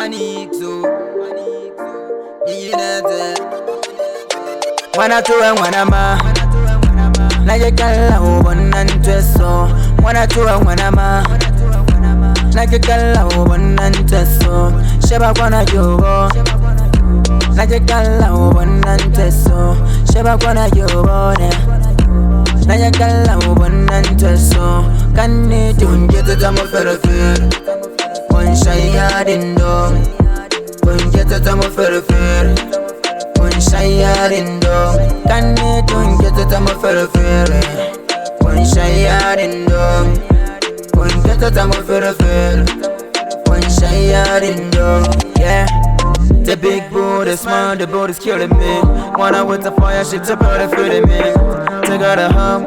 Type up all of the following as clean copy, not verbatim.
Manixo, Wana tu and wanama, Nagakala, one and teso, Wana tu and wanama, Nagakala, one and teso, Sheba Wana Yobo, Nagakala, one and teso, Sheba Wana Yobo, Nagakala, one and teso, can it get a damo for a fair? One shy yard in dog, one get a damo for a fair. One shy yard in dog, can it get a damo for a fair? One shy yard in dog, one get a damo for a fair. One shy yard in dog, yeah. The big boy, the small, the boat is killing me. Wanna with the fire, shit's about to feeling me. Take out a hum,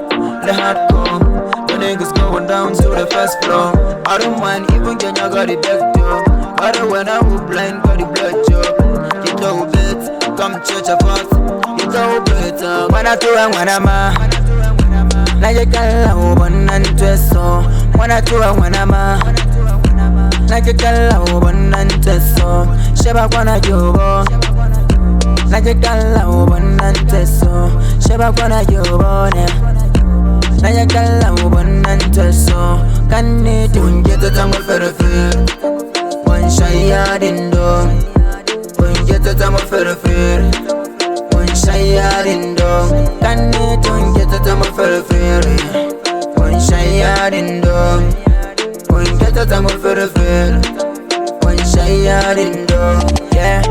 the hardcore. The niggas going down to the first floor. I don't mind even when I got it back door. I don't when I was blind, got the blood job. You know it, come church a fast. You know better. Wanna do and wanna na you call one and teso. Wanna do and wanna na you call one and teso. Sheba wanna yobo. Na you call one and teso. Sheba wanna yobo ne. Na ya kala one and teso, can it get a tango for a fair? One shy yard in dog, one get a tango for a fair. One shy yard in dog, can it get a tango for a fair? One shy yard in dog, one get a tango for a fair. One shy yard in dog, yeah.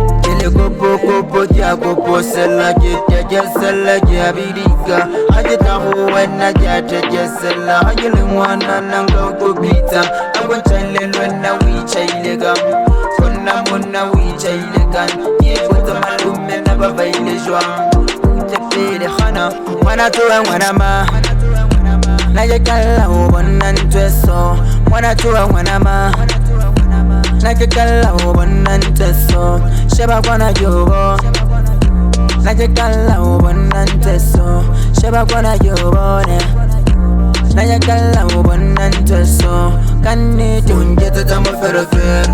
Go ja go sella je sella je abidika ajita ho wana jata je sella ajile mwana nanga go bita agon chale lwana wi chaile gam konna monna wi chaile kan ye bota malume na baba ile jwa te pele khana wana to wana ma na ye kala ho bonan tweso wana to wana ma Nagakala one and teso, Sheba Wana Yobo. Nagakala one and teso, Sheba Wana Yobo. Nagakala one and teso, can it get a damo for a fair?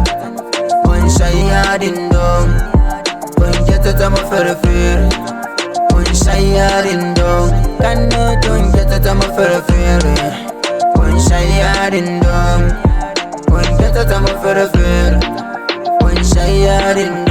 One shy yard in dog, one get a damo for a fair. One shy yard in dog, can it get a damo for a fair? One shy yard in dog. One get a damo for a fair. One shy yard in